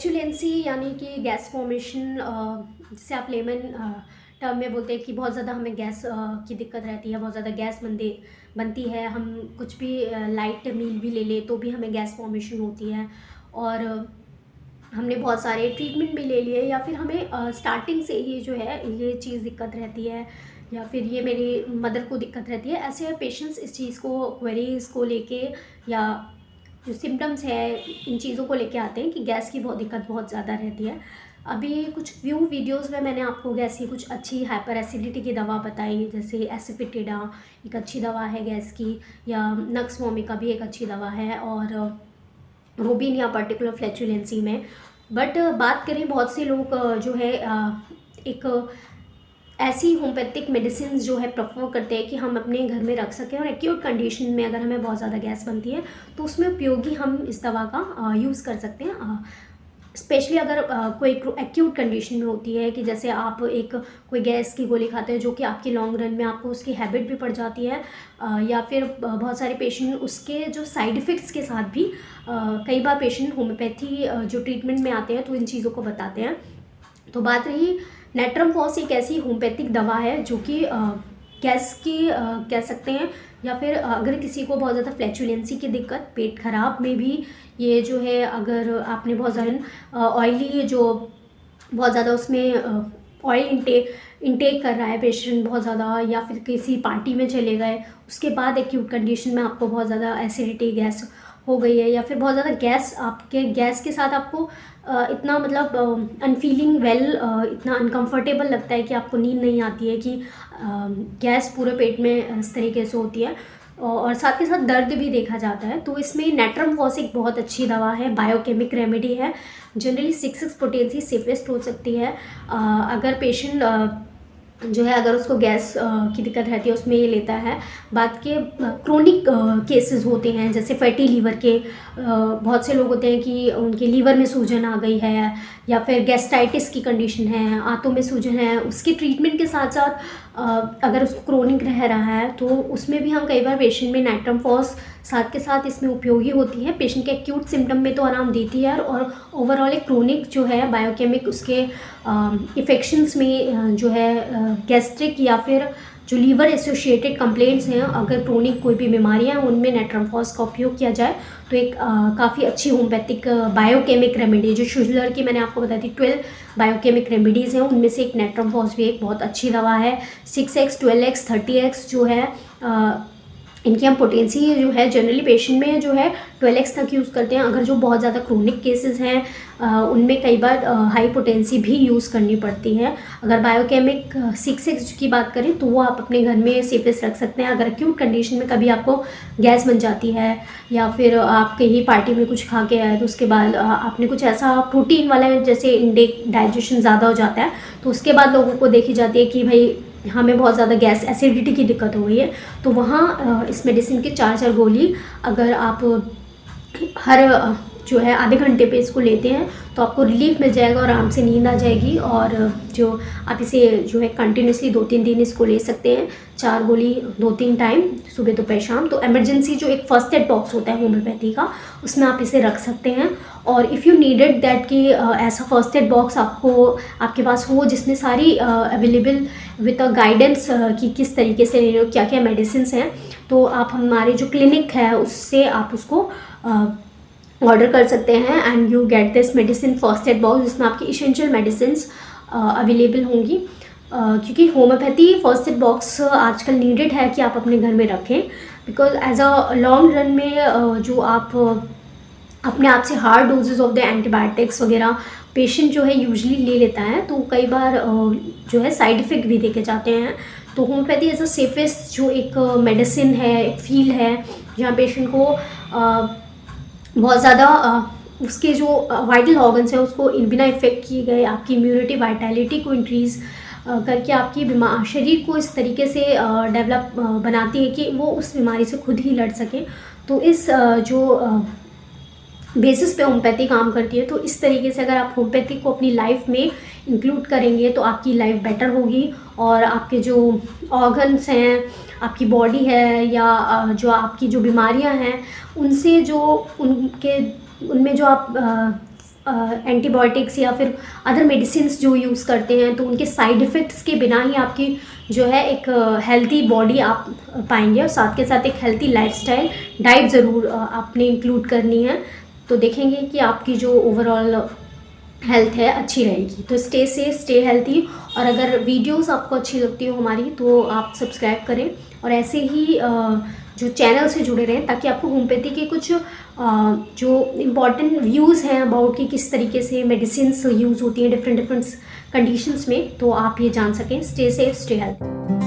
फ्लैचुलेंसी यानी कि gas formation, जिसे आप लेमन टर्म में बोलते हैं कि बहुत ज़्यादा हमें गैस की दिक्कत रहती है, बहुत ज़्यादा गैस बनती है। हम कुछ भी लाइट मील भी ले लें तो भी हमें गैस फॉर्मेशन होती है। और हमने बहुत सारे ट्रीटमेंट भी ले लिए, या फिर हमें स्टार्टिंग से ही जो है ये चीज़ दिक्कत रहती है, या फिर ये मेरी मदर को दिक्कत रहती है। ऐसे पेशेंट्स इस चीज़ को, क्वेरीज़ को लेके या जो सिम्टम्स है इन चीज़ों को लेके आते हैं कि गैस की दिक्कत बहुत ज़्यादा रहती है। अभी कुछ व्यू वीडियोस में मैंने आपको गैस की कुछ अच्छी हाइपर एसिडिटी की दवा बताई, जैसे एसिफिटिडा एक अच्छी दवा है गैस की, या नक्स वोमिका भी एक अच्छी दवा है, और रोबिन या पर्टिकुलर फ्लैचुलेंसी में। बट बात करें, बहुत से लोग जो है एक ऐसी होम्योपैथिक मेडिसिन जो है प्रेफर करते हैं कि हम अपने घर में रख सकें, और एक्यूट कंडीशन में अगर हमें बहुत ज़्यादा गैस बनती है तो उसमें उपयोगी हम इस दवा का यूज़ कर सकते हैं। स्पेशली अगर कोई एक्यूट कंडीशन में होती है, कि जैसे आप कोई गैस की गोली खाते हैं जो कि आपकी लॉन्ग रन में आपको उसकी हैबिट भी पड़ जाती है, या फिर बहुत सारे पेशेंट उसके जो साइड इफ़ेक्ट्स के साथ भी कई बार पेशेंट होम्योपैथी जो ट्रीटमेंट में आते हैं तो इन चीज़ों को बताते हैं। तो बात रही, नेट्रम फॉस एक ऐसी होम्योपैथिक दवा है जो कि गैस की कह सकते हैं, या फिर अगर किसी को बहुत ज़्यादा फ्लैचुलेंसी की दिक्कत, पेट खराब में भी ये जो है, अगर आपने बहुत ज़्यादा ऑयली जो बहुत ज़्यादा उसमें ऑयल इंटेक कर रहा है पेशेंट बहुत ज़्यादा, या फिर किसी पार्टी में चले गए, उसके बाद एक्यूट कंडीशन में आपको बहुत ज़्यादा एसिडिटी गैस हो गई है, या फिर बहुत ज़्यादा गैस, आपके गैस के साथ आपको इतना मतलब अनफीलिंग वेल, इतना अनकंफर्टेबल लगता है कि आपको नींद नहीं आती है, कि गैस पूरे पेट में इस तरीके से होती है, और साथ के साथ दर्द भी देखा जाता है। तो इसमें नेट्रम फॉस एक बहुत अच्छी दवा है, बायोकेमिक रेमेडी है, जनरली 6 पोटेंसी सेफेस्ट हो सकती है। अगर पेशेंट जो है, अगर उसको गैस की दिक्कत रहती है उसमें ये लेता है। बात के क्रोनिक केसेस होते हैं, जैसे फैटी लीवर के, बहुत से लोग होते हैं कि उनके लीवर में सूजन आ गई है, या फिर गैस्ट्राइटिस की कंडीशन है, आंतों में सूजन है, उसके ट्रीटमेंट के साथ साथ अगर उसको क्रोनिक रह रहा है तो उसमें भी हम कई बार पेशेंट में नेट्रम फॉस साथ के साथ इसमें उपयोगी होती है। पेशेंट के एक्यूट सिम्टम में तो आराम देती है, और ओवरऑल एक क्रोनिक जो है बायोकेमिक उसके इफेक्शंस में जो है गैस्ट्रिक या फिर जो लीवर एसोसिएटेड कंप्लेंट्स हैं, अगर क्रोनिक कोई भी बीमारियां हैं उनमें नेट्रम फॉस का उपयोग किया जाए तो एक काफ़ी अच्छी होम्योपैथिक बायोकेमिक रेमेडी, जो शुजलर की मैंने आपको बताई थी 12 बायोकेमिक रेमेडीज़ हैं, उनमें से एक नेट्रम फॉस भी एक बहुत अच्छी दवा है। 6x 12x 30x जो है इनकी हम पोटेंसी जो है जनरली पेशेंट में जो है 12x तक यूज़ करते हैं। अगर जो बहुत ज़्यादा क्रोनिक केसेस हैं उनमें कई बार हाई पोटेंसी भी यूज़ करनी पड़ती है। अगर बायोकेमिक 6x की बात करें तो वो आप अपने घर में सेफेस्ट रख सकते हैं। अगर एक्यूट कंडीशन में कभी आपको गैस बन जाती है, या फिर आप कहीं पार्टी में कुछ खा के आए तो उसके बाद आपने कुछ ऐसा प्रोटीन वाला जैसे इंटेक डाइजेशन ज़्यादा हो जाता है, तो उसके बाद लोगों को देखी जाती है कि भाई हमें बहुत ज़्यादा गैस एसिडिटी की दिक्कत हो गई है, तो वहाँ इस मेडिसिन की 4 गोली अगर आप हर जो है आधे घंटे पे इसको लेते हैं तो आपको रिलीफ मिल जाएगा और आराम से नींद आ जाएगी। और जो आप इसे जो है कंटिन्यूसली 2-3 दिन इसको ले सकते हैं, 4 गोली 2-3 टाइम, सुबह दोपहर शाम। तो इमरजेंसी जो एक फर्स्ट एड बॉक्स होता है होम्योपैथी का, उसमें आप इसे रख सकते हैं। और इफ़ यू नीडेड दैट कि ऐसा फर्स्ट एड बॉक्स आपके पास हो जिसमें सारी अवेलेबल विद अ गाइडेंस कि किस तरीके से क्या क्या मेडिसिन हैं, तो आप हमारे जो क्लिनिक है उससे आप उसको ऑर्डर कर सकते हैं, and you get this medicine first aid box, जिसमें आपकी इसेंशियल मेडिसिन अवेलेबल होंगी। क्योंकि होम्योपैथी फर्स्ट एड बॉक्स आजकल नीडेड है कि आप अपने घर में रखें, because as a long run में जो आप अपने आप से hard doses of the antibiotics वगैरह पेशेंट जो है यूजली ले लेता है, तो कई बार जो है साइड इफ़ेक्ट भी देखे जाते हैं। तो होम्योपैथी एज अ सेफेस्ट जो एक मेडिसिन है, एक फील्ड है जहाँ पेशेंट को बहुत ज़्यादा उसके जो वाइटल ऑर्गन्स हैं उसको बिना इफेक्ट किए गए आपकी इम्यूनिटी वाइटैलिटी को इंक्रीज़ करके आपकी शरीर को इस तरीके से डेवलप बनाती है कि वो उस बीमारी से खुद ही लड़ सके। तो इस जो बेसिस पे होम्योपैथी काम करती है, तो इस तरीके से अगर आप होम्योपैथी को अपनी लाइफ में इंक्लूड करेंगे तो आपकी लाइफ बेटर होगी, और आपके जो ऑर्गन्स हैं, आपकी बॉडी है, या जो आपकी जो बीमारियां हैं उनसे जो उनमें जो आप एंटीबायोटिक्स या फिर अदर मेडिसिन्स जो यूज़ करते हैं, तो उनके साइड इफ़ेक्ट्स के बिना ही आपकी जो है एक हेल्दी बॉडी आप पाएंगे, और साथ के साथ एक हेल्दी लाइफस्टाइल डाइट ज़रूर आपने इंक्लूड करनी है। तो देखेंगे कि आपकी जो ओवरऑल हेल्थ है अच्छी रहेगी। तो स्टे सेफ, स्टे हेल्थी, और अगर वीडियोस आपको अच्छी लगती हो हमारी तो आप सब्सक्राइब करें, और ऐसे ही जो चैनल से जुड़े रहें, ताकि आपको होम्योपैथी के कुछ जो इम्पॉर्टेंट व्यूज़ हैं अबाउट कि किस तरीके से मेडिसिन्स यूज़ होती हैं डिफरेंट कंडीशंस में, तो आप ये जान सकें। Stay safe, stay healthy.